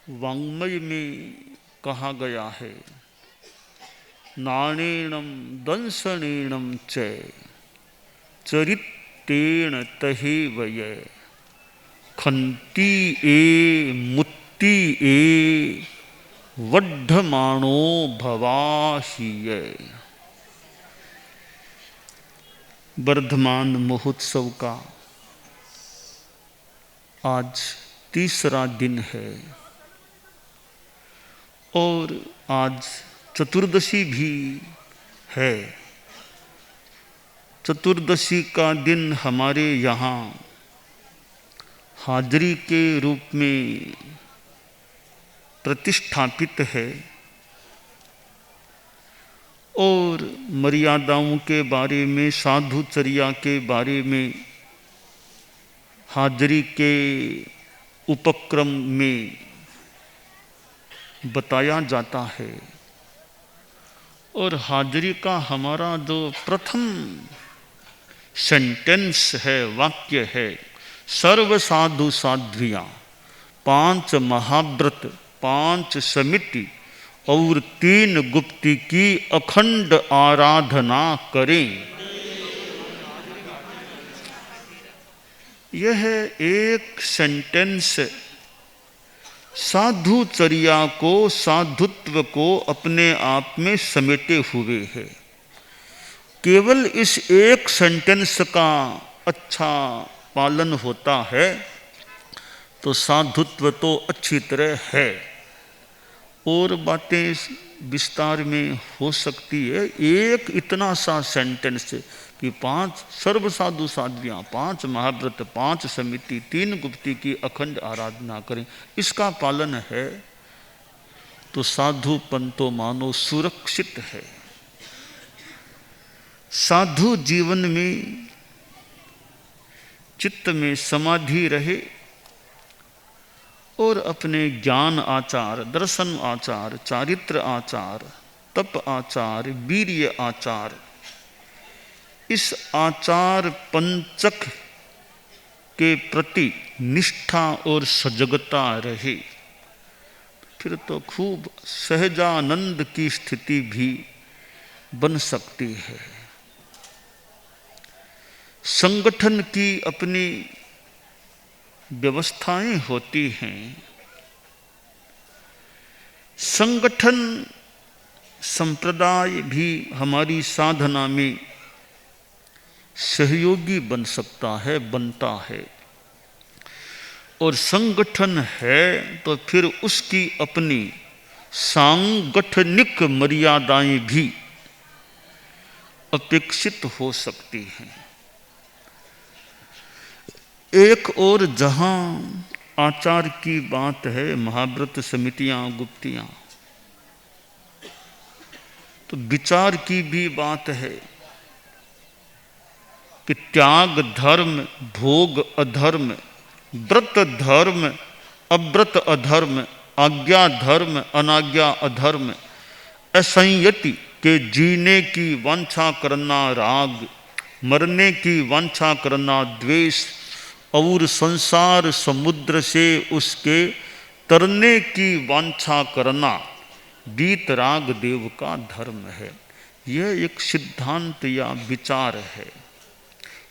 वाङ्मय में कहा गया है, नाणेणम दंसनेणम च चरित्रेण तहे वय खंती ए मुत्ती ए वड्ढमाणो भवाहिय। वर्धमान महोत्सव का आज तीसरा दिन है और आज चतुर्दशी भी है। चतुर्दशी का दिन हमारे यहाँ हाजिरी के रूप में प्रतिष्ठापित है और मर्यादाओं के बारे में, साधुचर्या के बारे में हाजिरी के उपक्रम में बताया जाता है। और हाजिरी का हमारा जो प्रथम सेंटेंस है, वाक्य है, सर्व साधु साध्वियाँ 5 महाव्रत 5 समिति और 3 गुप्ती की अखंड आराधना करें। यह एक सेंटेंस साधुचर्या को, साधुत्व को अपने आप में समेटे हुए है। केवल इस एक सेंटेंस का अच्छा पालन होता है तो साधुत्व तो अच्छी तरह है। और बातें विस्तार में हो सकती है। एक इतना सा सेंटेंस कि 5 सर्व साधु साध्वियाँ 5 महाव्रत 5 समिति 3 गुप्ती की अखंड आराधना करें, इसका पालन है तो साधुपन तो मानो सुरक्षित है। साधु जीवन में चित्त में समाधि रहे और अपने ज्ञान आचार, दर्शन आचार, चारित्र आचार, तप आचार, वीर्य आचार, इस आचार पंचक के प्रति निष्ठा और सजगता रहे, फिर तो खूब सहजानंद की स्थिति भी बन सकती है। संगठन की अपनी व्यवस्थाएं होती हैं। संगठन संप्रदाय भी हमारी साधना में सहयोगी बन सकता है, बनता है। और संगठन है तो फिर उसकी अपनी सांगठनिक मर्यादाएं भी अपेक्षित हो सकती हैं। एक और जहां आचार की बात है, महाव्रत समितियां गुप्तियां, तो विचार की भी बात है कि त्याग धर्म, भोग अधर्म, व्रत धर्म, अव्रत अधर्म, आज्ञा धर्म, अनाज्ञा अधर्म, असंयति के जीने की वांछा करना राग, मरने की वांछा करना द्वेष और संसार समुद्र से उसके तरने की वांछा करना वीतराग देव का धर्म है। यह एक सिद्धांत या विचार है।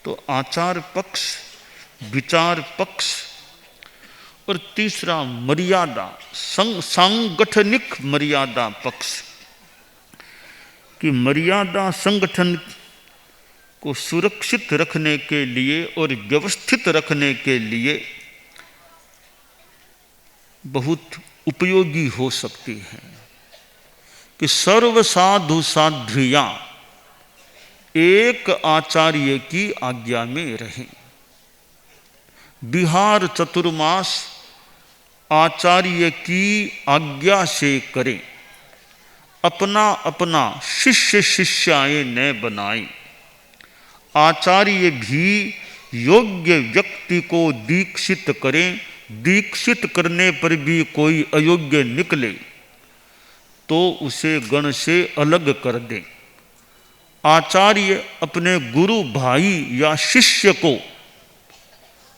तो आचार पक्ष, विचार पक्ष और तीसरा मर्यादा, सांगठनिक मर्यादा पक्ष की मर्यादा संगठन को सुरक्षित रखने के लिए और व्यवस्थित रखने के लिए बहुत उपयोगी हो सकती है कि सर्व साधु साध्वियाँ एक आचार्य की आज्ञा में रहें। विहार चतुर्मास आचार्य की आज्ञा से करें। अपना अपना शिष्य शिष्याएं न बनाएं। आचार्य भी योग्य व्यक्ति को दीक्षित करें। दीक्षित करने पर भी कोई अयोग्य निकले तो उसे गण से अलग कर दें। आचार्य अपने गुरु भाई या शिष्य को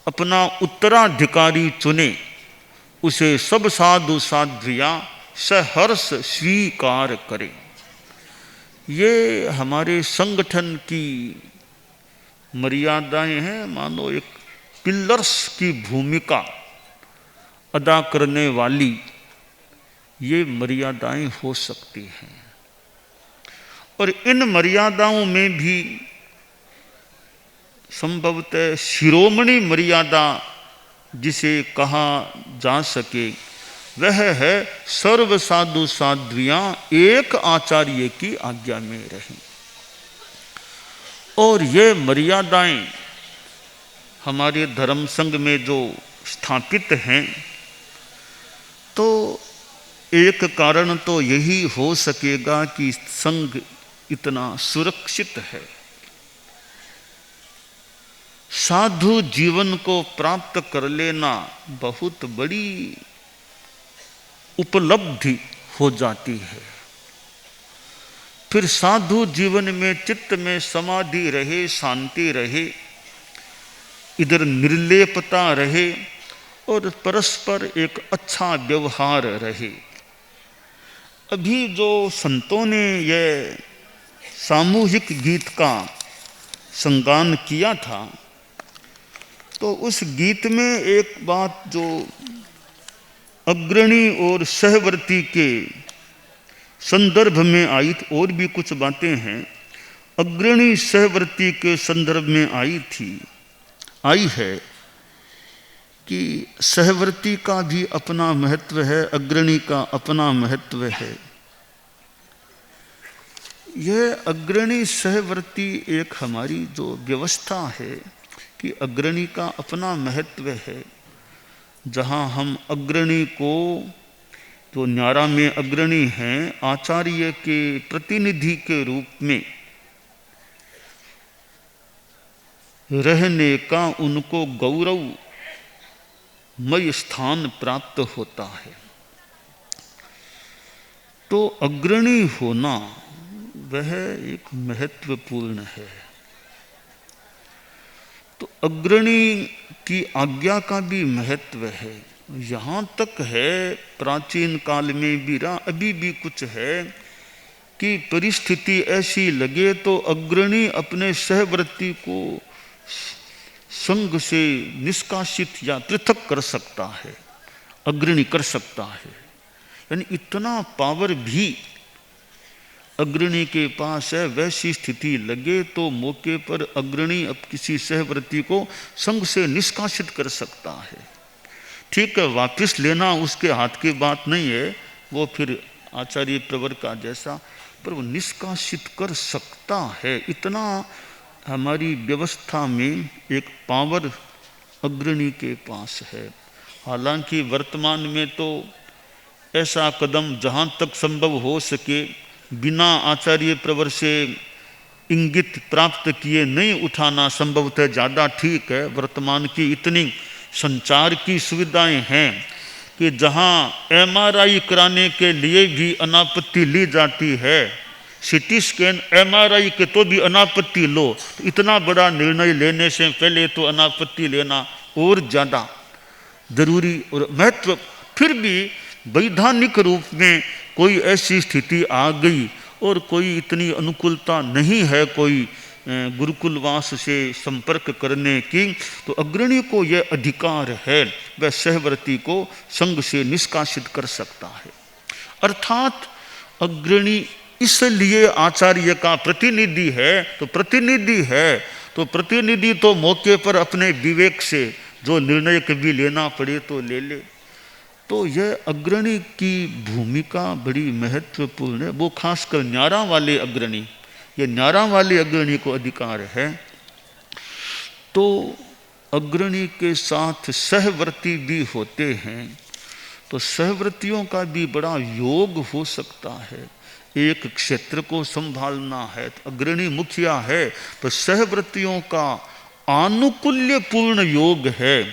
अपना उत्तराधिकारी चुने, उसे सब साधु साध्वियाँ सहर्ष स्वीकार करें। ये हमारे संगठन की मर्यादाएं हैं। मानो एक पिलर्स की भूमिका अदा करने वाली ये मर्यादाएं हो सकती हैं। और इन मर्यादाओं में भी संभवतः शिरोमणि मर्यादा जिसे कहा जा सके वह है सर्व साधु साध्वियाँ एक आचार्य की आज्ञा में रहें। और ये मर्यादाएं हमारे धर्म संघ में जो स्थापित हैं, तो एक कारण तो यही हो सकेगा कि संघ इतना सुरक्षित है। साधु जीवन को प्राप्त कर लेना बहुत बड़ी उपलब्धि हो जाती है। फिर साधु जीवन में चित्त में समाधि रहे, शांति रहे, इधर निर्लेपता रहे और परस्पर एक अच्छा व्यवहार रहे। अभी जो संतों ने यह सामूहिक गीत का संगान किया था, तो उस गीत में एक बात जो अग्रणी और सहवर्ती के संदर्भ में आई थी, और भी कुछ बातें हैं अग्रणी सहवर्ती के संदर्भ में आई है कि सहवर्ती का भी अपना महत्व है, अग्रणी का अपना महत्व है। यह अग्रणी सहवर्ती एक हमारी जो व्यवस्था है कि अग्रणी का अपना महत्व है। जहाँ हम अग्रणी को, जो न्यारा में अग्रणी हैं, आचार्य के प्रतिनिधि के रूप में रहने का उनको गौरवमय स्थान प्राप्त होता है। तो अग्रणी होना वह एक महत्वपूर्ण है। तो अग्रणी की आज्ञा का भी महत्व है। यहाँ तक है, प्राचीन काल में भी रहा, अभी भी कुछ है कि परिस्थिति ऐसी लगे तो अग्रणी अपने सहवर्ती को संघ से निष्कासित या पृथक कर सकता है, अग्रणी कर सकता है। यानी इतना पावर भी अग्रणी के पास है। वैसी स्थिति लगे तो मौके पर अग्रणी अब किसी सहवर्ती को संघ से निष्कासित कर सकता है। ठीक है, वापस लेना उसके हाथ की बात नहीं है, वो फिर आचार्य प्रवर का जैसा, पर वो निष्कासित कर सकता है। इतना हमारी व्यवस्था में एक पावर अग्रणी के पास है। हालांकि वर्तमान में तो ऐसा कदम जहाँ तक संभव हो सके बिना आचार्य प्रवर से इंगित प्राप्त किए नहीं उठाना संभवतः ज़्यादा ठीक है। वर्तमान की इतनी संचार की सुविधाएं हैं कि जहाँ MRI कराने के लिए भी अनापत्ति ली जाती है, CT स्कैन MRI के तो भी अनापत्ति लो, तो इतना बड़ा निर्णय लेने से पहले तो अनापत्ति लेना और ज़्यादा जरूरी और महत्व। फिर भी वैधानिक रूप में कोई ऐसी स्थिति आ गई और कोई इतनी अनुकूलता नहीं है कोई गुरुकुलवास से संपर्क करने की, तो अग्रणी को यह अधिकार है, वह सहवर्ती को संघ से निष्कासित कर सकता है। अर्थात अग्रणी इसलिए आचार्य का प्रतिनिधि है, तो प्रतिनिधि तो मौके पर अपने विवेक से जो निर्णय कभी लेना पड़े तो ले ले। तो यह अग्रणी की भूमिका बड़ी महत्वपूर्ण है। वो खासकर न्यारा वाले अग्रणी, ये न्यारा वाले अग्रणी को अधिकार है। तो अग्रणी के साथ सहवर्ती भी होते हैं, तो सहवर्तियों का भी बड़ा योग हो सकता है। एक क्षेत्र को संभालना है तो अग्रणी मुखिया है, तो सहवर्तियों का आनुकूल्यपूर्ण योग है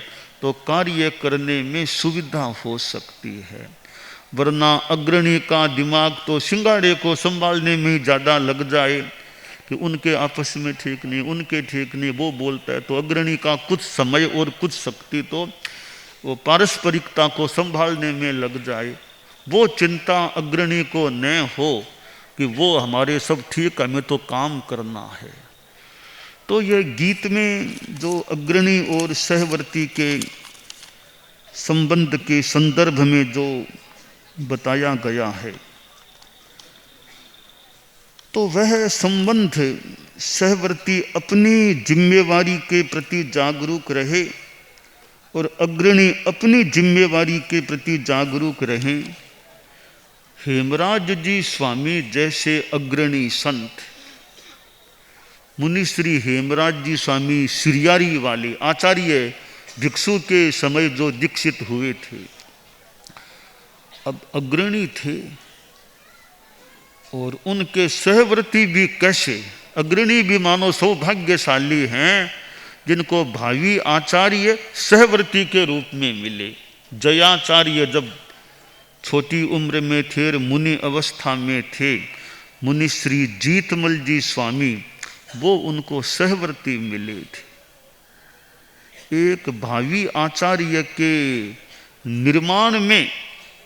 तो कार्य करने में सुविधा हो सकती है। वरना अग्रणी का दिमाग तो सिंगाड़े को संभालने में ही ज़्यादा लग जाए कि उनके आपस में ठीक नहीं, उनके ठीक नहीं, वो बोलता है, तो अग्रणी का कुछ समय और कुछ शक्ति तो वो पारस्परिकता को संभालने में लग जाए, वो चिंता अग्रणी को न हो कि वो हमारे सब ठीक, हमें तो काम करना है। तो ये गीत में जो अग्रणी और सहवर्ती के संबंध के संदर्भ में जो बताया गया है, तो वह संबंध सहवर्ती अपनी जिम्मेवारी के प्रति जागरूक रहे और अग्रणी अपनी जिम्मेवारी के प्रति जागरूक रहे। हेमराज जी स्वामी जैसे अग्रणी संत, मुनि श्री हेमराज जी स्वामी सिरियारी वाले आचार्य भिक्षु के समय जो दीक्षित हुए थे, अब अग्रणी थे और उनके सहवर्ती भी कैसे, अग्रणी भी मानो सौभाग्यशाली हैं जिनको भावी आचार्य सहवर्ती के रूप में मिले। जयाचार्य जब छोटी उम्र में थे और मुनि अवस्था में थे, मुनि श्री जीतमल जी स्वामी वो उनको सहवर्ती मिले थे। एक भावी आचार्य के निर्माण में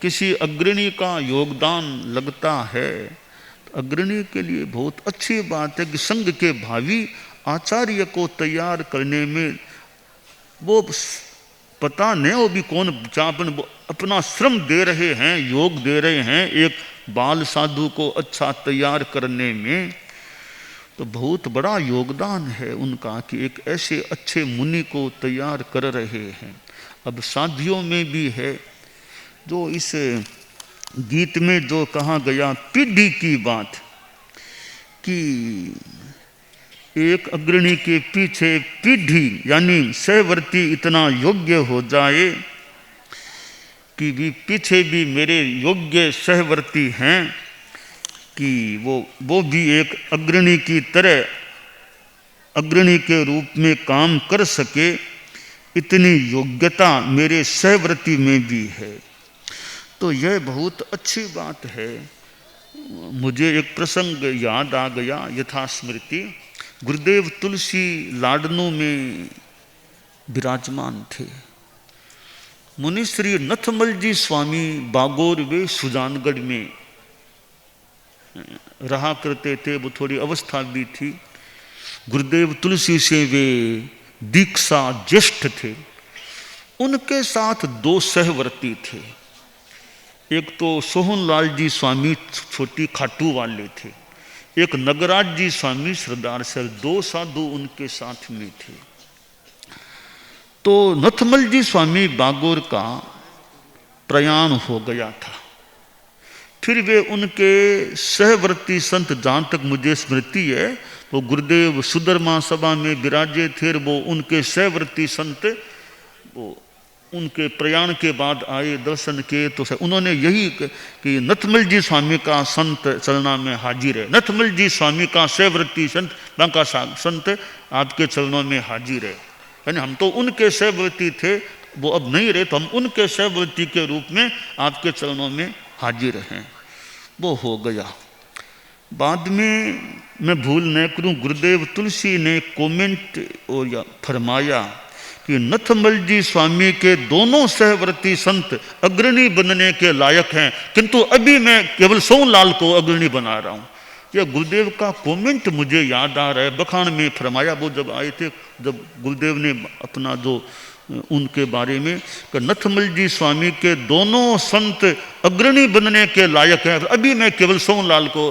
किसी अग्रणी का योगदान लगता है, तो अग्रणी के लिए बहुत अच्छी बात है कि संघ के भावी आचार्य को तैयार करने में वो पता नहीं वो भी कौन अपना श्रम दे रहे हैं, योग दे रहे हैं एक बाल साधु को अच्छा तैयार करने में, तो बहुत बड़ा योगदान है उनका कि एक ऐसे अच्छे मुनि को तैयार कर रहे हैं। अब साधियों में भी है जो इस गीत में जो कहा गया पीढ़ी की बात, कि एक अग्रणी के पीछे पीढ़ी यानी सहवर्ती इतना योग्य हो जाए कि भी पीछे भी मेरे योग्य सहवर्ती हैं कि वो भी एक अग्रणी की तरह अग्रणी के रूप में काम कर सके, इतनी योग्यता मेरे सहवर्ती में भी है। तो यह बहुत अच्छी बात है। मुझे एक प्रसंग याद आ गया यथा स्मृति। गुरुदेव तुलसी लाडनू में विराजमान थे। मुनि श्री नथमल जी स्वामी बागोर वे सुजानगढ़ में रहा करते थे, वो थोड़ी अवस्था भी थी। गुरुदेव तुलसी से वे दीक्षा ज्येष्ठ थे। उनके साथ दो सहवर्ती थे। एक तो सोहनलाल जी स्वामी छोटी खाटू वाले थे, एक नगराज जी स्वामी सरदार सर, दो साधु उनके साथ में थे। तो नथमल जी स्वामी बागोर का प्रयाण हो गया था। फिर वे उनके सहवर्ती संत, जहाँ तक मुझे स्मृति है, वो गुरुदेव सुधर्मा सभा में विराजे थे। वो उनके सहवर्ती संत वो उनके प्रयाण के बाद आए, दर्शन के, तो उन्होंने यही कि नथमल जी स्वामी का संत चलना में हाजिर है, नथमल जी स्वामी का सहवर्ती संत बांका संत आपके चरणों में हाजिर है। यानी हम तो उनके सहवर्ती थे, वो अब नहीं रहे, तो हम उनके सहवर्ती के रूप में आपके चरणों में हाजिर हैं। वो हो गया। बाद में मैं भूल न करूं, गुरुदेव तुलसी ने कमेंट और या फरमाया कि नथमल जी स्वामी के दोनों सहवर्ती संत अग्रणी बनने के लायक हैं, किंतु अभी मैं केवल सोहनलाल को अग्रणी बना रहा हूँ। यह गुरुदेव का कमेंट मुझे याद आ रहा है। बखान में फरमाया वो जब आए थे, जब गुरुदेव ने अपना जो उनके बारे में कि नथमल जी स्वामी के दोनों संत अग्रणी बनने के लायक हैं, अभी मैं केवल सोहनलाल को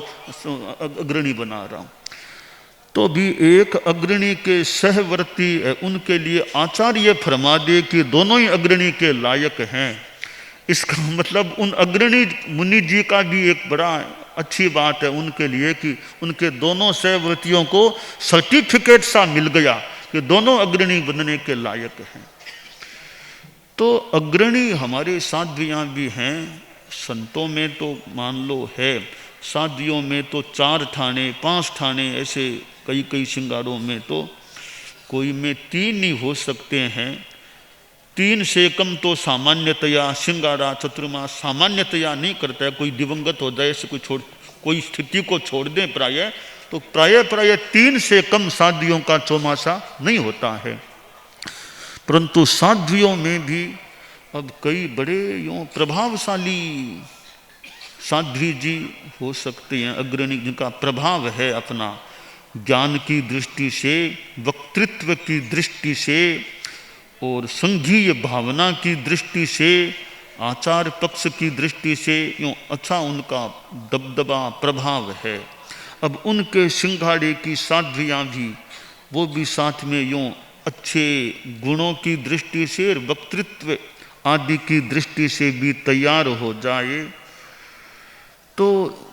अग्रणी बना रहा हूँ। तो भी एक अग्रणी के सहवर्ती उनके लिए आचार्य फरमा दे कि दोनों ही अग्रणी के लायक हैं, इसका मतलब उन अग्रणी मुनि जी का भी एक बड़ा अच्छी बात है उनके लिए कि उनके दोनों सहवर्तियों को सर्टिफिकेट सा मिल गया कि दोनों अग्रणी बनने के लायक हैं। तो अग्रणी हमारे साध्वियाँ भी हैं। संतों में तो मान लो है, साध्वियों में तो 4 ठाणे 5 ठाणे ऐसे कई श्रृंगारों में तो कोई में 3 ही हो सकते हैं। 3 से कम तो सामान्यतया श्रृंगारा चतुर्मास सामान्यतया नहीं करता है। कोई दिवंगत हो जाए से कोई स्थिति को छोड़ दें प्राय, तो प्राय 3 से कम साध्वियों का चौमासा नहीं होता है। परंतु साध्वियों में भी अब कई बड़े यूँ प्रभावशाली साध्वी जी हो सकते हैं, अग्रणी, जिनका प्रभाव है अपना ज्ञान की दृष्टि से, वक्तृत्व की दृष्टि से और संघीय भावना की दृष्टि से, आचार पक्ष की दृष्टि से यूँ अच्छा उनका दबदबा प्रभाव है। अब उनके सिंघाड़े की साध्वियाँ भी, वो भी साथ में यूँ अच्छे गुणों की दृष्टि से और वक्तृत्व आदि की दृष्टि से भी तैयार हो जाए तो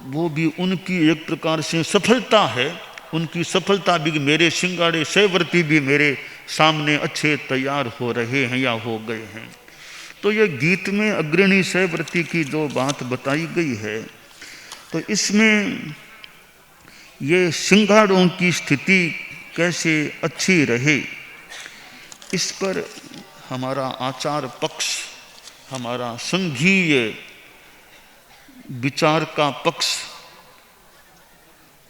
वो भी उनकी एक प्रकार से सफलता है। उनकी सफलता भी, मेरे सिंगाड़े शैवर्ती भी मेरे सामने अच्छे तैयार हो रहे हैं या हो गए हैं। तो ये गीत में अग्रणी शैवर्ती की जो बात बताई गई है, तो इसमें ये सिंगाड़ों की स्थिति कैसे अच्छी रहे, इस पर हमारा आचार पक्ष, हमारा संघीय विचार का पक्ष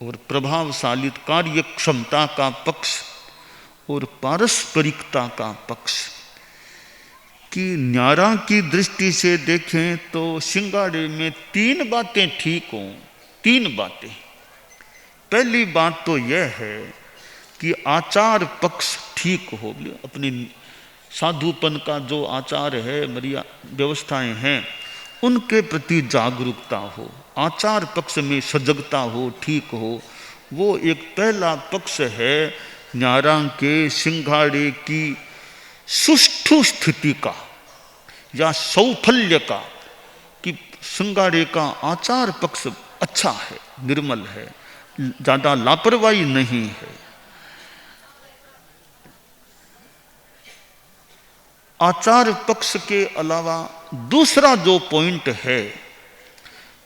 और प्रभावशाली कार्य क्षमता का पक्ष और पारस्परिकता का पक्ष कि न्यारा की दृष्टि से देखें तो सिंगाड़े में 3 बातें ठीक हों। 3 बातें। पहली बात तो यह है कि आचार पक्ष ठीक हो, अपनी साधुपन का जो आचार है, मर्यादा व्यवस्थाएं हैं, उनके प्रति जागरूकता हो, आचार पक्ष में सजगता हो, ठीक हो। वो एक पहला पक्ष है न्यारा के सिंघाड़े की सुष्ठु स्थिति का या सौफल्य का, कि सिंघाड़े का आचार पक्ष अच्छा है, निर्मल है, ज़्यादा लापरवाही नहीं है। आचार पक्ष के अलावा दूसरा जो पॉइंट है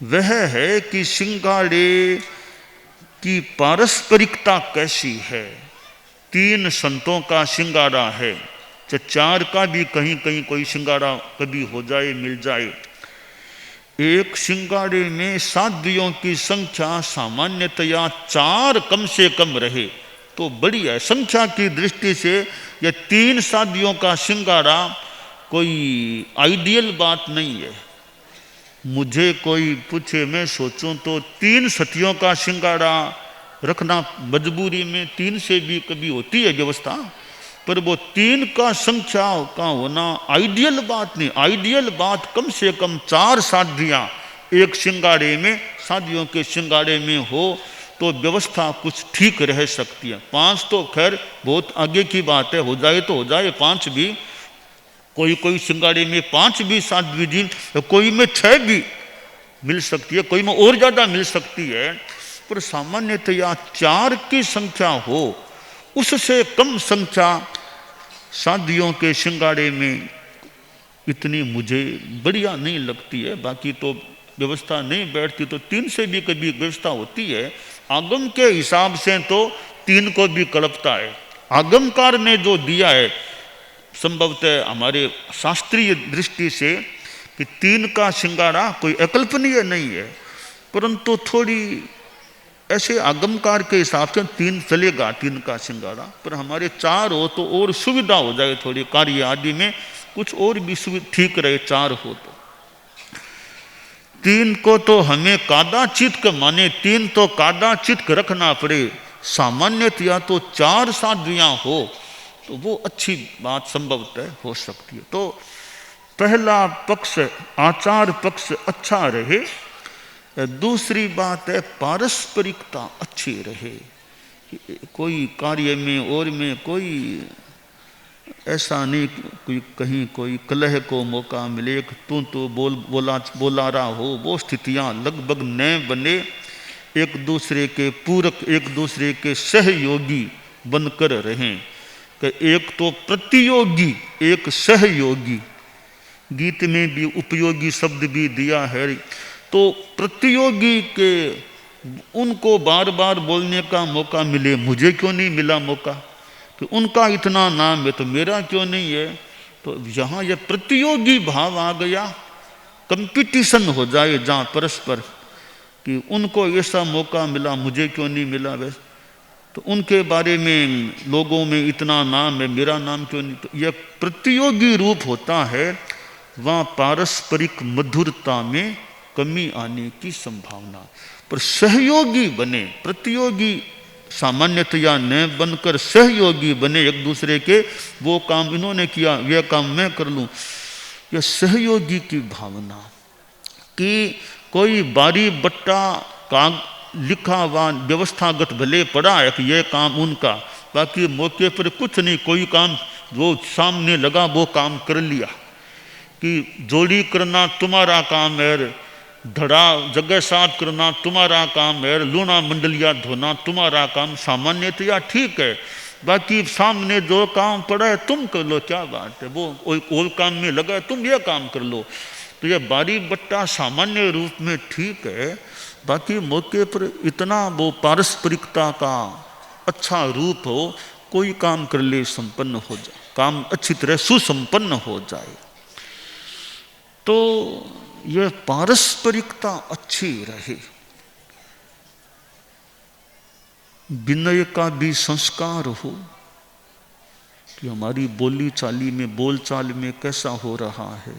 वह है कि सिंगाड़े की पारस्परिकता कैसी है। 3 संतों का सिंगाड़ा है, 4 का भी कहीं कहीं कोई सिंगाड़ा कभी हो जाए, मिल जाए। एक सिंगाड़े में साध्वियों की संख्या सामान्यतया 4 कम से कम रहे तो बढ़िया है। संख्या की दृष्टि से यह 3 साध्वियों का सिंगाड़ा कोई आइडियल बात नहीं है। मुझे कोई पूछे, मैं सोचूं तो 3 सतियों का सिंगाड़ा रखना मजबूरी में 3 से भी कभी होती है व्यवस्था, पर वो 3 का संख्या का होना आइडियल बात नहीं। आइडियल बात कम से कम 4 साध्वियाँ एक सिंगाड़े में, साध्वियों के सिंगाड़े में हो तो व्यवस्था कुछ ठीक रह सकती है। 5 तो खैर बहुत आगे की बात है, हो जाए तो हो जाए 5 भी। कोई सिंगाड़े में 5 भी साध्वी जी, कोई में 6 भी मिल सकती है, कोई में और ज़्यादा मिल सकती है, पर सामान्यतया 4 की संख्या हो, उससे कम संख्या साध्वियों के सिंगाड़े में इतनी मुझे बढ़िया नहीं लगती है। बाकी तो व्यवस्था नहीं बैठती तो 3 से भी कभी व्यवस्था होती है। आगम के हिसाब से तो 3 को भी कल्पता है। आगमकार ने जो दिया है संभवतः हमारे शास्त्रीय दृष्टि से कि 3 का सिंगाड़ा कोई अकल्पनीय नहीं है, परंतु थोड़ी ऐसे आगमकार के हिसाब से 3 चलेगा, 3 का सिंगाड़ा। पर हमारे 4 हो तो और सुविधा हो जाए, थोड़ी कार्य आदि में कुछ और भी सुविधा ठीक रहे, 4 हो तो। 3 को तो हमें कादाचित माने, 3 तो कादाचित रखना पड़े। सामान्यतया तो 4 साध्वियाँ हो तो वो अच्छी बात संभवतः हो सकती है। तो पहला पक्ष आचार पक्ष अच्छा रहे। दूसरी बात है पारस्परिकता अच्छी रहे, कोई कार्य में और में कोई ऐसा नहीं कोई कहीं कोई कलह को मौका मिले, तू तो बोला रहा हो, वो स्थितियाँ लगभग न बने। एक दूसरे के पूरक, एक दूसरे के सहयोगी बनकर रहें। कि एक तो प्रतियोगी, एक सहयोगी, गीत में भी उपयोगी शब्द भी दिया है। तो प्रतियोगी के उनको बार बार बोलने का मौका मिले, मुझे क्यों नहीं मिला मौका, कि उनका इतना नाम है तो मेरा क्यों नहीं है। तो यहाँ यह प्रतियोगी भाव आ गया, कंपटीशन हो जाए जहाँ परस्पर, कि उनको ऐसा मौका मिला मुझे क्यों नहीं मिला, वैसे तो उनके बारे में लोगों में इतना नाम है मेरा नाम क्यों नहीं। तो यह प्रतियोगी रूप होता है वहाँ पारस्परिक मधुरता में कमी आने की संभावना। पर सहयोगी बने, प्रतियोगी सामान्यतया न बनकर सहयोगी बने एक दूसरे के, वो काम इन्होंने किया यह काम मैं कर लूँ, यह सहयोगी की भावना। कि कोई बारी बट्टा का लिखा हुआ व्यवस्थागत भले पड़ा है कि यह काम उनका, बाकी मौके पर कुछ नहीं, कोई काम वो सामने लगा वो काम कर लिया। कि जोड़ी करना तुम्हारा काम है, धड़ा जगह साफ करना तुम्हारा काम है, लूना मंडलिया धोना तुम्हारा काम, सामान्यतया ठीक है, बाकी सामने जो काम पड़ा है तुम कर लो, क्या बात है, वो और काम में लगा है तुम ये काम कर लो। तो यह बारी बट्टा सामान्य रूप में ठीक है, बाकी मौके पर इतना वो पारस्परिकता का अच्छा रूप हो, कोई काम कर ले संपन्न हो जाए, काम अच्छी तरह सुसंपन्न हो जाए। तो यह पारस्परिकता अच्छी रहे। विनय का भी संस्कार हो कि हमारी बोली चाली में, बोल चाल में कैसा हो रहा है।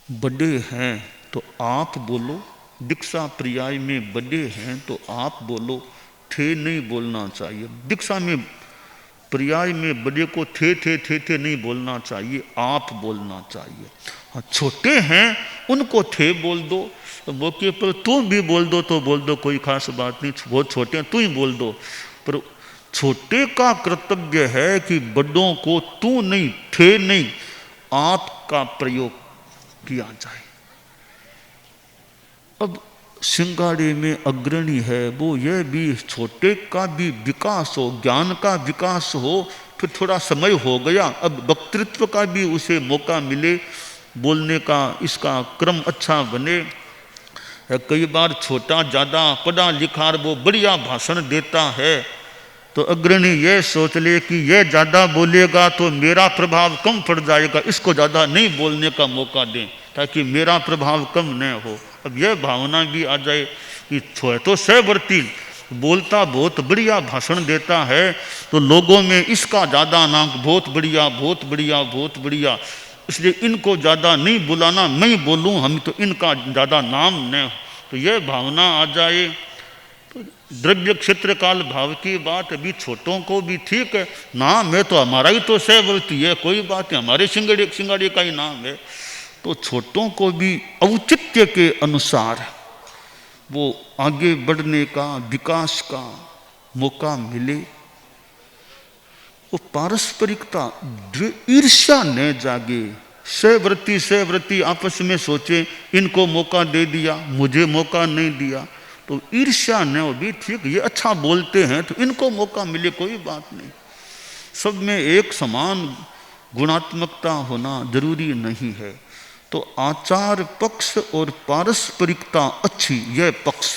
बड़े हैं तो आप बोलो, दीक्षा पर्याय में बड़े हैं तो आप बोलो, थे नहीं बोलना चाहिए। दीक्षा में पर्याय में बड़े को थे नहीं बोलना चाहिए, आप बोलना चाहिए। हाँ, छोटे हैं उनको थे बोल दो, तो मौके पर तुम भी बोल दो तो बोल दो, कोई खास बात नहीं, बहुत छोटे हैं तू ही बोल दो। पर छोटे का कर्तव्य है कि बड़ों को तू नहीं, थे नहीं, आप का प्रयोग किया जाए। अब सिंगाड़े में अग्रणी है वो, यह भी छोटे का भी विकास हो, ज्ञान का विकास हो, फिर थोड़ा समय हो गया, अब वक्तृत्व का भी उसे मौका मिले, बोलने का इसका क्रम अच्छा बने। कई बार छोटा ज़्यादा पढ़ा लिखा वो बढ़िया भाषण देता है, तो अग्रणी ये सोच ले कि ये ज़्यादा बोलेगा तो मेरा प्रभाव कम पड़ जाएगा, इसको ज़्यादा नहीं बोलने का मौका दें ताकि मेरा प्रभाव कम न हो। अब यह भावना भी आ जाए कि तो सहवर्ती बोलता बहुत बढ़िया भाषण देता है, तो लोगों में इसका ज़्यादा नाम बहुत बढ़िया बहुत बढ़िया बहुत बढ़िया, इसलिए इनको ज़्यादा नहीं बुलाना, मैं बोलूँ हम तो इनका ज़्यादा नाम न। तो यह भावना आ जाए। तो द्रव्य क्षेत्र काल भाव की बात अभी छोटों को भी ठीक है ना, मैं तो हमारा ही तो सहवर्ती है, कोई बात नहीं, हमारे सिंगाड़े का ही नाम है। तो छोटों को भी औचित्य के अनुसार वो आगे बढ़ने का, विकास का मौका मिले। वो पारस्परिकता, ईर्ष्या न जागे, सहवर्ती आपस में सोचे इनको मौका दे दिया मुझे मौका नहीं दिया, तो ईर्ष्या न हो भी ठीक, ये अच्छा बोलते हैं तो इनको मौका मिले, कोई बात नहीं। सब में एक समान गुणात्मकता होना जरूरी नहीं है। तो आचार पक्ष और पारस्परिकता अच्छी, यह पक्ष।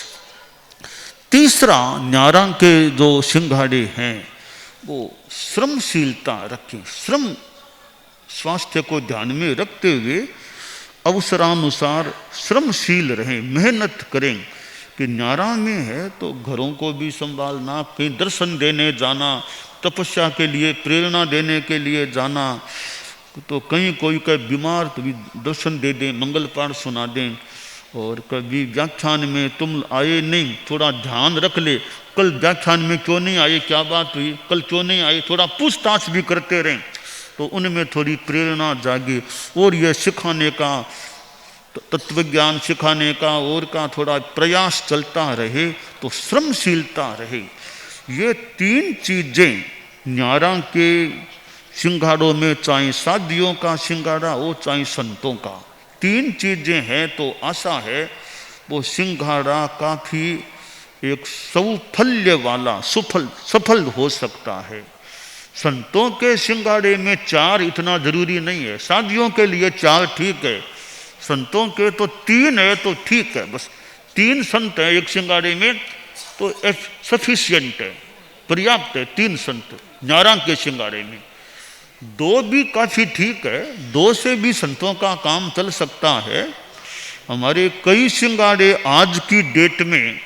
तीसरा, न्यारा के जो सिंघाड़े हैं वो श्रमशीलता रखें, श्रम स्वास्थ्य को ध्यान में रखते हुए अवसरानुसार श्रमशील रहें, मेहनत करें। कि न्यारा में है तो घरों को भी संभालना, कहीं दर्शन देने जाना, तपस्या के लिए प्रेरणा देने के लिए जाना, तो कहीं कोई का बीमार तो भी दर्शन दे दें, मंगल पाठ सुना दें। और कभी व्याख्यान में तुम आए नहीं, थोड़ा ध्यान रख ले, कल व्याख्यान में क्यों नहीं आए, क्या बात हुई, कल क्यों नहीं आए, थोड़ा पूछताछ भी करते रहें, तो उनमें थोड़ी प्रेरणा जागे। और यह सिखाने का, तत्वज्ञान सिखाने का और का थोड़ा प्रयास चलता रहे, तो श्रमशीलता रहे। ये तीन चीज़ें न्यारा के सिंगाड़ों में, चाहे साधियों का सिंगाड़ा हो चाहे संतों का, तीन चीज़ें हैं, तो आशा है वो सिंगाड़ा काफ़ी एक सौफल्य वाला, सफल हो सकता है। संतों के सिंगाड़े में चार इतना जरूरी नहीं है, साधियों के लिए चार ठीक है, संतों के तो तीन है तो ठीक है, बस तीन संत है एक सिंगाड़े में तो सफिशियंट है, पर्याप्त है। तीन संत न्यारा के सिंगाड़े में, दो भी काफ़ी ठीक है, दो से भी संतों का काम चल सकता है। हमारे कई सिंगाड़े आज की डेट में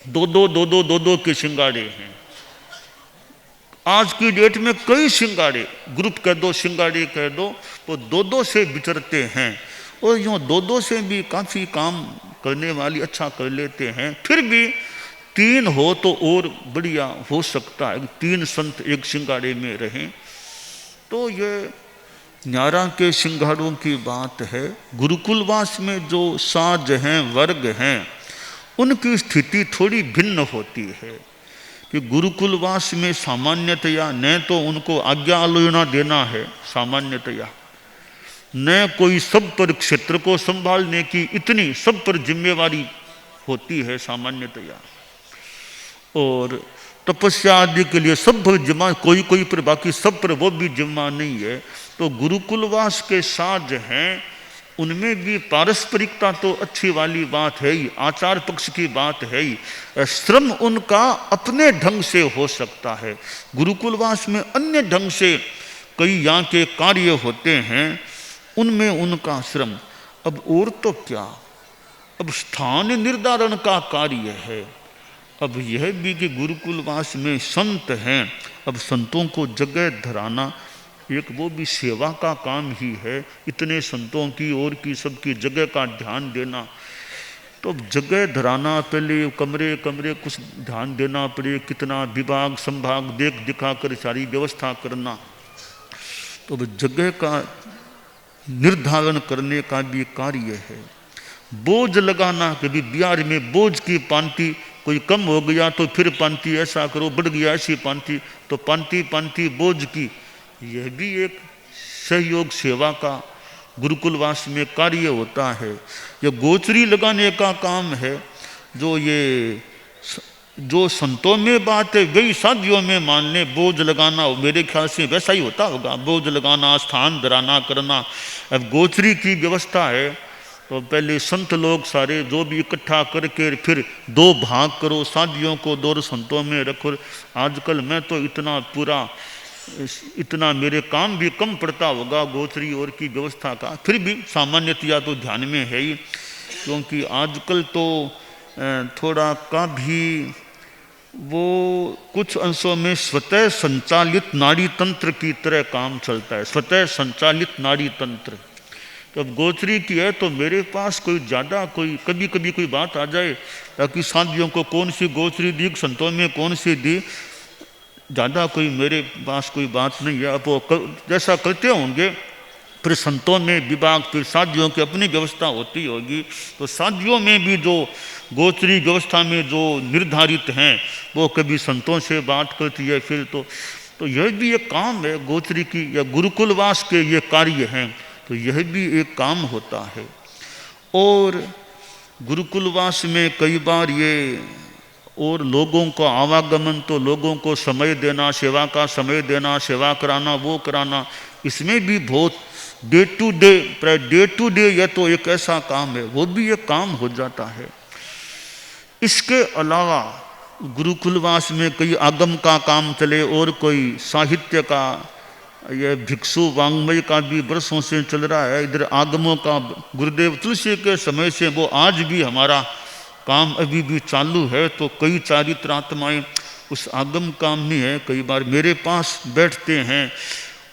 दो दो के सिंगाड़े हैं। आज की डेट में कई सिंगाड़े, ग्रुप कह दो, सिंगाड़े कह दो, वो दो दो से विचरते हैं और यूँ दो दो से भी काफ़ी काम करने वाली अच्छा कर लेते हैं। फिर भी तीन हो तो और बढ़िया हो सकता है, तीन संत एक सिंगाड़े में रहें। तो ये न्यारा के सिंगाड़ों की बात है। गुरुकुलवास में जो साज हैं, वर्ग हैं, उनकी स्थिति थोड़ी भिन्न होती है कि गुरुकुलवास में सामान्यतया न तो उनको आज्ञा आलोचना देना है सामान्यतया, न कोई सब पर क्षेत्र को संभालने की इतनी सब पर जिम्मेवारी होती है सामान्यतया, और तपस्या आदि के लिए सब पर जिम्मा कोई कोई पर, बाकी सब पर वो भी जिम्मा नहीं है। तो गुरुकुलवास के साज हैं, उनमें भी पारस्परिकता तो अच्छी वाली बात है ही, आचार पक्ष की बात है ही, श्रम उनका अपने ढंग से हो सकता है। गुरुकुलवास में अन्य ढंग से कई यहाँ के कार्य होते हैं, उनमें उनका श्रम। अब और तो क्या, अब स्थान निर्धारण का कार्य है। अब यह भी कि गुरुकुलवास में संत हैं, अब संतों को जगह धराना एक वो भी सेवा का काम ही है। इतने संतों की और की सबकी जगह का ध्यान देना, तो जगह धराना, पहले कमरे कमरे कुछ ध्यान देना पड़े, कितना विभाग संभाग देख दिखा कर सारी व्यवस्था करना, तो जगह का निर्धारण करने का भी कार्य है। बोझ लगाना, कभी बिहार में बोझ की पांति कोई कम हो गया तो फिर पांति ऐसा करो, बढ़ गया ऐसी पांति, तो पांति पांति बोझ की, यह भी एक सहयोग सेवा का गुरुकुलवास में कार्य होता है। यह गोचरी लगाने का काम है, जो संतों में बात है वही साधियों में मान लें। बोझ लगाना मेरे ख्याल से वैसा ही होता होगा, बोझ लगाना, स्थान धराना करना। अब गोचरी की व्यवस्था है तो पहले संत लोग सारे जो भी इकट्ठा करके फिर दो भाग करो, साधियों को दो संतों में रखो। आजकल मैं तो इतना मेरे काम भी कम पड़ता होगा गोचरी और की व्यवस्था का, फिर भी सामान्यतया तो ध्यान में है ही, क्योंकि आजकल तो थोड़ा का भी वो कुछ अंशों में स्वतः संचालित नाड़ी तंत्र की तरह काम चलता है, स्वतः संचालित नाड़ी तंत्र। तो अब गोचरी की है तो मेरे पास कोई ज़्यादा कोई कभी कभी कोई बात आ जाए, ताकि साधियों को कौन सी गोचरी दी, संतों में कौन सी दी, ज़्यादा कोई मेरे पास कोई बात नहीं है। अब वो जैसा करते होंगे, फिर संतों में विभाग, फिर साधियों की अपनी व्यवस्था होती होगी। तो साधियों में भी जो गोचरी व्यवस्था में जो निर्धारित हैं वो कभी संतों से बात करती है। फिर तो यह भी एक काम है गोचरी की, या गुरुकुलवास के ये कार्य हैं, तो यह भी एक काम होता है। और गुरुकुलवास में कई बार ये और लोगों को आवागमन, तो लोगों को समय देना, सेवा का समय देना, सेवा कराना, वो कराना, इसमें भी बहुत डे टू डे यह तो एक ऐसा काम है, वो भी एक काम हो जाता है। इसके अलावा गुरुकुलवास में कई आगम का काम चले और कोई साहित्य का, यह भिक्षु वांग्मय का भी बरसों से चल रहा है। इधर आगमों का गुरुदेव तुलसी के समय से वो आज भी हमारा काम अभी भी चालू है। तो कई चारित्रात्माएं उस आगम काम में है, कई बार मेरे पास बैठते हैं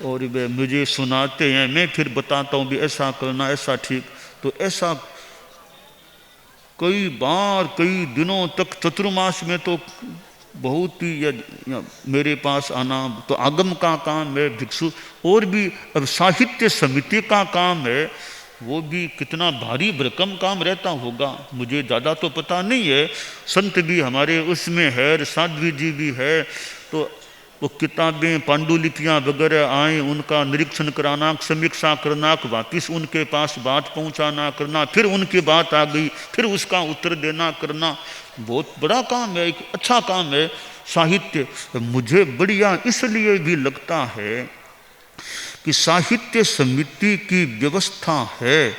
और वे मुझे सुनाते हैं, मैं फिर बताता हूँ भी ऐसा करना, ऐसा ठीक। तो ऐसा कई बार कई दिनों तक चतुर्मास में तो बहुत ही मेरे पास आना, तो आगम का काम है, भिक्षु और भी। अब साहित्य समिति का काम है, वो भी कितना भारी भरकम काम रहता होगा, मुझे ज़्यादा तो पता नहीं है। संत भी हमारे उसमें है, साध्वी जी भी है, तो वो किताबें पांडुलिपियाँ वगैरह आए, उनका निरीक्षण कराना, समीक्षा करना, वापिस उनके पास बात पहुँचाना करना, फिर उनकी बात आ गई फिर उसका उत्तर देना करना, बहुत बड़ा काम है, एक अच्छा काम है साहित्य। मुझे बढ़िया इसलिए भी लगता है कि साहित्य समिति की व्यवस्था है,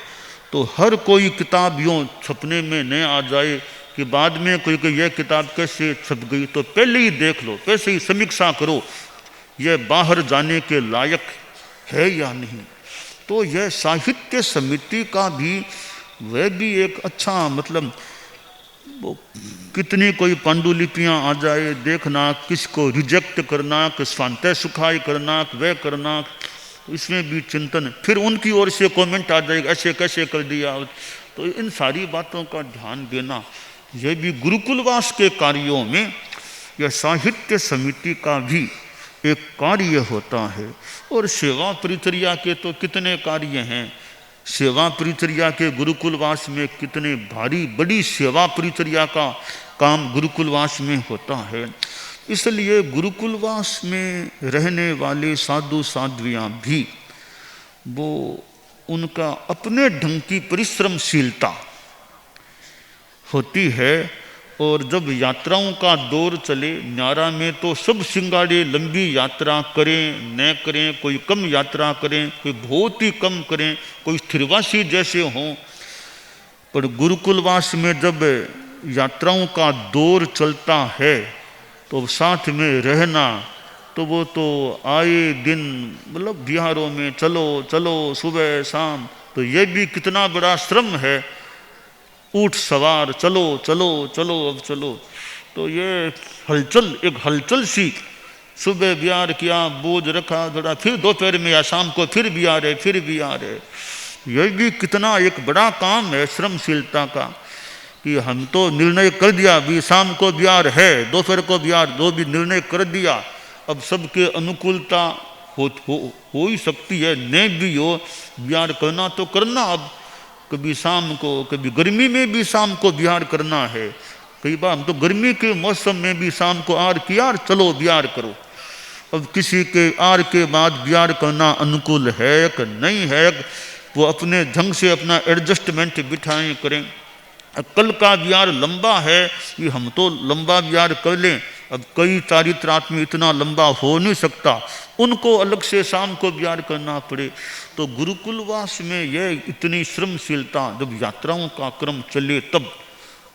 तो हर कोई किताब यूँ छपने में न आ जाए कि बाद में कोई यह किताब कैसे छप गई, तो पहले ही देख लो, कैसे ही समीक्षा करो यह बाहर जाने के लायक है या नहीं। तो यह साहित्य समिति का भी वह भी एक अच्छा मतलब वो कितनी कोई पांडुलिपियाँ आ जाए, देखना किसको रिजेक्ट करना, कि स्वांतः सुखाई करना, वह करना, इसमें भी चिंतन, फिर उनकी ओर से कमेंट आ जाएगा ऐसे कैसे कर दिया। तो इन सारी बातों का ध्यान देना, यह भी गुरुकुलवास के कार्यों में यह साहित्य समिति का भी एक कार्य होता है। और सेवा परिचर्या के तो कितने कार्य हैं, सेवा परिचर्या के गुरुकुलवास में कितने भारी बड़ी सेवा परिचर्या का काम गुरुकुलवास में होता है। इसलिए गुरुकुलवास में रहने वाले साधु साध्वियाँ भी वो उनका अपने ढंग की परिश्रमशीलता होती है। और जब यात्राओं का दौर चले, न्यारा में तो सब सिंगाड़े लंबी यात्रा करें न करें, कोई कम यात्रा करें, कोई बहुत ही कम करें, कोई स्थिरवासी जैसे हों, पर गुरुकुलवास में जब यात्राओं का दौर चलता है तो साथ में रहना, तो वो तो आए दिन मतलब बिहारों में चलो चलो सुबह शाम, तो ये भी कितना बड़ा श्रम है। ऊठ सवार चलो चलो चलो अब चलो, तो ये हलचल, एक हलचल सी, सुबह बिहार किया, बोझ रखा थोड़ा, फिर दोपहर में या शाम को फिर बिहार है, फिर बिहार है। यह भी कितना एक बड़ा काम है श्रमशीलता का, कि हम तो निर्णय कर दिया भी शाम को बिहार है, दोपहर को बिहार, दो भी निर्णय कर दिया। अब सबके अनुकूलता हो ही सकती है, नहीं भी हो, बिहार करना तो करना। अब कभी शाम को, कभी गर्मी में भी शाम को बिहार करना है, कई बार हम तो गर्मी के मौसम में भी शाम को आर की यार चलो बिहार करो। अब किसी के आर के बाद बिहार करना अनुकूल है कि नहीं है, वो अपने ढंग से अपना एडजस्टमेंट बिठाएं करें। कल का बिहार लंबा है कि हम तो लंबा बिहार कर लें, अब कई चारित्रात में इतना लंबा हो नहीं सकता, उनको अलग से शाम को बिहार करना पड़े। तो गुरुकुलवास में यह इतनी श्रमशीलता जब यात्राओं का क्रम चले तब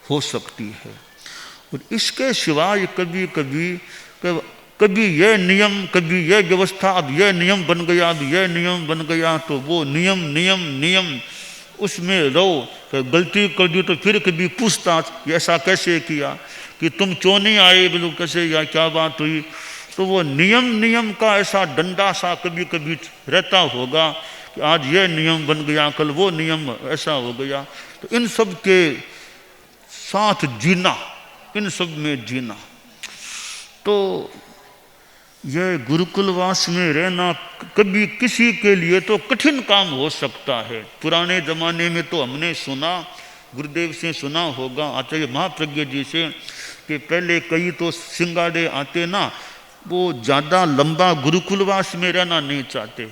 हो सकती है। और इसके सिवाय कभी कभी कभी यह नियम, कभी यह व्यवस्था, अब यह नियम बन गया, अब यह नियम बन गया, तो वो नियम नियम नियम उसमें रहो। गलती कर दी तो फिर कभी पूछताछ, ऐसा कैसे किया, कि तुम क्यों नहीं आए, बोलो कैसे, या क्या बात हुई। तो वो नियम नियम का ऐसा डंडा सा कभी कभी रहता होगा कि आज ये नियम बन गया, कल वो नियम ऐसा हो गया। तो इन सब के साथ जीना, इन सब में जीना, तो यह गुरुकुलवास में रहना कभी किसी के लिए तो कठिन काम हो सकता है। पुराने ज़माने में तो हमने सुना, गुरुदेव से सुना होगा, आचार्य महाप्रज्ञ जी से, कि पहले कई तो सिंगाड़े आते ना, वो ज़्यादा लंबा गुरुकुलवास में रहना नहीं चाहते,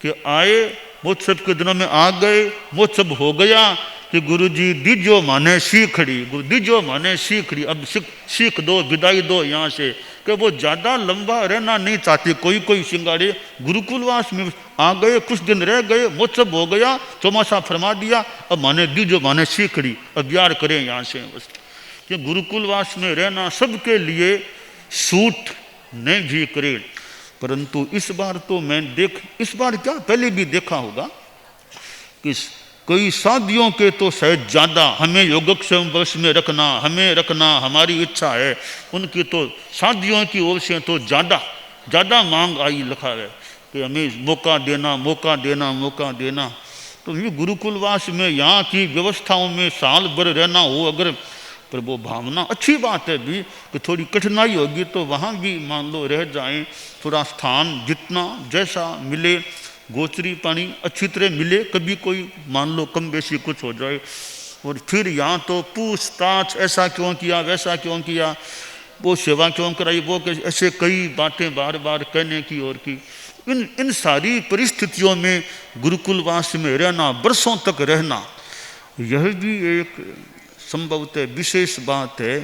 कि आए महोत्सव के दिनों में आ गए, महोत्सव हो गया कि गुरुजी दीजो माने सीखड़ी, दीजो माने सीखड़ी, अब सीख दो, विदाई दो यहाँ से, कि वो ज़्यादा लंबा रहना नहीं चाहते। कोई कोई सिंगाड़े गुरुकुलवास में आ गए, कुछ दिन रह गए, महोत्सव हो गया, चौमासा फरमा दिया, अब माने दीजो माने सीखड़ी, अब बिहार करें यहाँ से बस। कि गुरुकुलवास में रहना सबके लिए सूट नहीं भी करे। परंतु इस बार तो मैं इस बार क्या पहले भी देखा होगा कि कई शादियों के तो शायद ज़्यादा हमें योगक्षेम वर्ष में रखना, हमें रखना, हमारी इच्छा है, उनकी तो शादियों की ओर से तो ज़्यादा मांग आई लिखा है कि हमें मौका देना, मौका देना, मौका देना। तो ये गुरुकुलवास में यहाँ की व्यवस्थाओं में साल भर रहना हो अगर, पर वो भावना अच्छी बात है भी कि थोड़ी कठिनाई होगी तो वहाँ भी मान लो रह जाएं, थोड़ा स्थान जितना जैसा मिले, गोचरी पानी अच्छी तरह मिले, कभी कोई मान लो कम बेसी कुछ हो जाए, और फिर यहाँ तो पूछताछ, ऐसा क्यों किया, वैसा क्यों किया, वो सेवा क्यों कराई, वो ऐसे कई बातें बार बार कहने की और की। इन सारी परिस्थितियों में गुरुकुलवास में रहना, बरसों तक रहना, यह भी एक संभवतः विशेष बात है।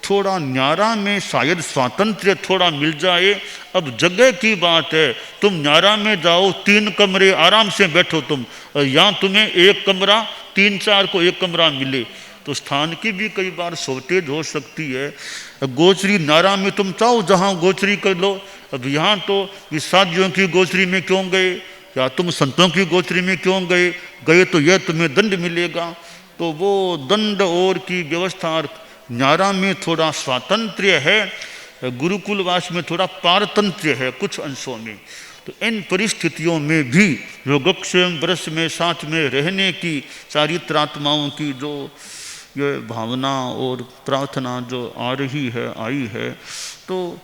थोड़ा न्यारा में शायद स्वातंत्र्य थोड़ा मिल जाए। अब जगह की बात है, तुम न्यारा में जाओ, 3 कमरे आराम से बैठो तुम, और यहाँ तुम्हें 1 कमरा, 3-4 को 1 कमरा मिले, तो स्थान की भी कई बार शॉर्टेज हो सकती है। गोचरी न्यारा में तुम चाहो जहाँ गोचरी कर लो, अब यहाँ तो विषादियों की गोचरी में क्यों गए, या तुम संतों की गोचरी में क्यों गए तो यह तुम्हें दंड मिलेगा। तो वो दंड और की व्यवस्था न्यारा में थोड़ा स्वातंत्र्य है, गुरुकुलवास में थोड़ा पारतंत्र्य है कुछ अंशों में। तो इन परिस्थितियों में भी योगक्षेम वर्ष में साथ में रहने की चारित्रात्माओं की जो ये भावना और प्रार्थना जो आ रही है, आई है, तो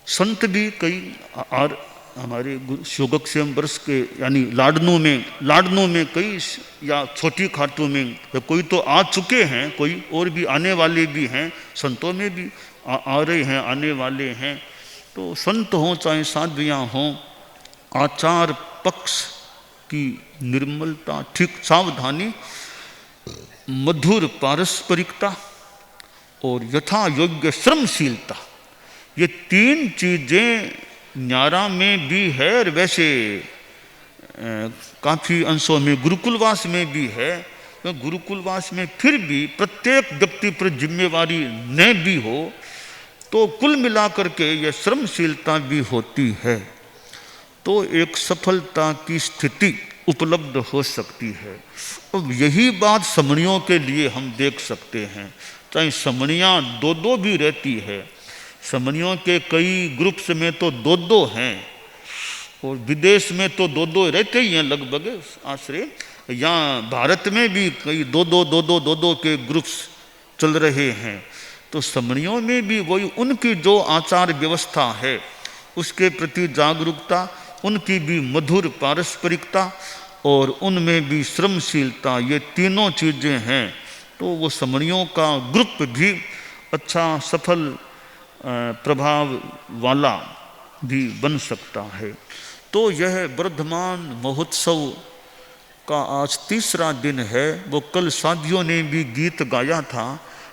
संत भी कई और हमारे योगक्षेम वर्ष के यानी लाडनों में कई या छोटी खाटों में कोई तो आ चुके हैं, कोई और भी आने वाले भी हैं, संतों में भी आ रहे हैं, आने वाले हैं। तो संत हों चाहे साध्वियाँ हों, आचार पक्ष की निर्मलता, ठीक सावधानी, मधुर पारस्परिकता और यथा योग्य श्रमशीलता, ये तीन चीज़ें न्यारा में भी है और वैसे काफ़ी अंशों में गुरुकुलवास में भी है। तो गुरुकुलवास में फिर भी प्रत्येक व्यक्ति पर जिम्मेवारी न भी हो तो कुल मिलाकर के यह श्रमशीलता भी होती है, तो एक सफलता की स्थिति उपलब्ध हो सकती है। अब यही बात समणियों के लिए हम देख सकते हैं, चाहे समणियाँ दो दो भी रहती है, समणियों के कई ग्रुप्स में तो दो दो हैं और विदेश में तो दो दो रहते ही हैं लगभग आश्रय, यहाँ भारत में भी कई दो दो के ग्रुप्स चल रहे हैं। तो समणियों में भी वही उनकी जो आचार व्यवस्था है उसके प्रति जागरूकता, उनकी भी मधुर पारस्परिकता और उनमें भी श्रमशीलता, ये तीनों चीज़ें हैं। तो वो समणियों का ग्रुप भी अच्छा सफल प्रभाव वाला भी बन सकता है। तो यह वर्धमान महोत्सव का आज तीसरा दिन है। वो कल साथियों ने भी गीत गाया था,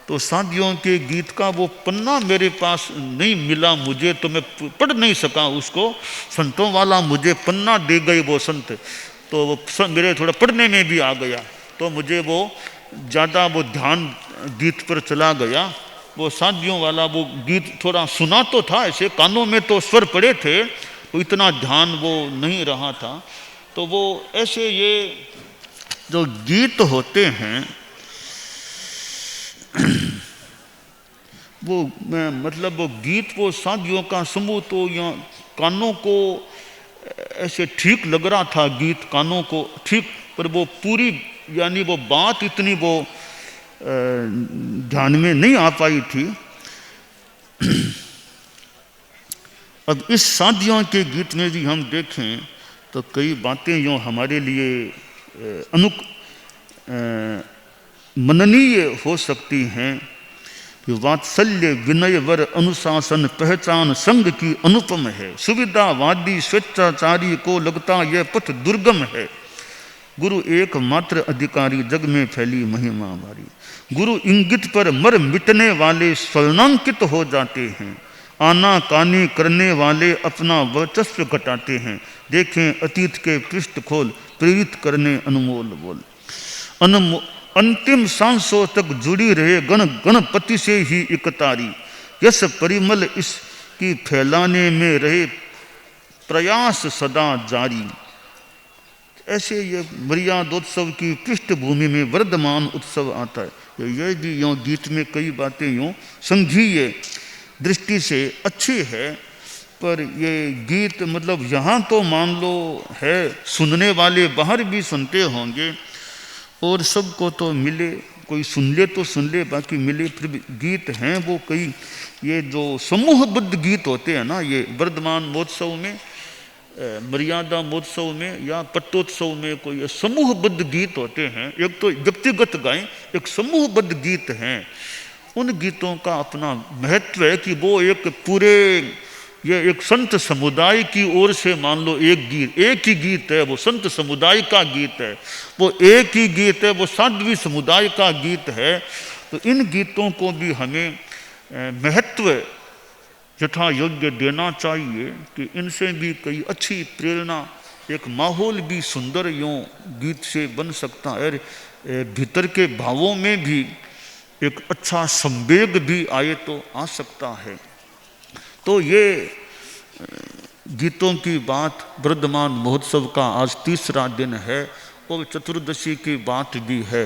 तो साथियों के गीत का वो पन्ना मेरे पास नहीं मिला मुझे, तो मैं पढ़ नहीं सका उसको। संतों वाला मुझे पन्ना दे गए वो संत, तो वो मेरे थोड़ा पढ़ने में भी आ गया, तो मुझे वो ज़्यादा वो ध्यान गीत पर चला गया। वो साथियों वाला वो गीत थोड़ा सुना तो था, ऐसे कानों में तो स्वर पड़े थे, तो इतना ध्यान वो नहीं रहा था। तो वो ऐसे ये जो गीत होते हैं वो मतलब वो गीत, वो साथियों का समूह, तो यहाँ कानों को ऐसे ठीक लग रहा था, गीत कानों को ठीक, पर वो पूरी यानी वो बात इतनी वो ध्यान में नहीं आ पाई थी। अब इस साथियों के गीत में भी हम देखें तो कई बातें यूँ हमारे लिए मननीय हो सकती हैं कि वात्सल्य विनय वर अनुशासन पहचान संग की अनुपम है, सुविधावादी स्वेच्छाचारी को लगता यह पथ दुर्गम है, गुरु एकमात्र अधिकारी जग में फैली महिमा भारी, गुरु इंगित पर मर मिटने वाले स्वर्णांकित हो जाते हैं, आना कानी करने वाले अपना वर्चस्व घटाते हैं, देखें अतीत के पृष्ठ खोल प्रेरित करने अनमोल बोल, अंतिम सांसों तक जुड़ी रहे गण गणपति से ही इकतारी, यश परिमल इसकी फैलाने में रहे प्रयास सदा जारी। ऐसे ये मर्यादोत्सव की पृष्ठभूमि में वर्धमान उत्सव आता है। ये भी यूँ गीत में कई बातें यूँ संघीय दृष्टि से अच्छी है, पर ये गीत मतलब यहाँ तो मान लो है, सुनने वाले बाहर भी सुनते होंगे और सबको तो मिले, कोई सुन ले तो सुन ले, बाकी मिले फिर भी गीत हैं वो कई, ये जो समूहबद्ध गीत होते हैं ना, ये वर्धमान महोत्सव में, मर्यादा महोत्सव में या पट्टोत्सव में कोई समूहबद्ध गीत होते हैं, एक तो व्यक्तिगत गाएं, एक समूहबद्ध गीत हैं। उन गीतों का अपना महत्व है कि वो एक पूरे ये एक संत समुदाय की ओर से मान लो एक गीत, एक ही गीत है, वो संत समुदाय का गीत है, वो एक ही गीत है, वो साध्वी समुदाय का गीत है। तो इन गीतों को भी हमें महत्व यथा योग्य देना चाहिए कि इनसे भी कई अच्छी प्रेरणा, एक माहौल भी सुंदर यूँ गीत से बन सकता है, भीतर के भावों में भी एक अच्छा संवेग भी आए तो आ सकता है। तो ये गीतों की बात, वर्धमान महोत्सव का आज तीसरा दिन है और चतुर्दशी की बात भी है।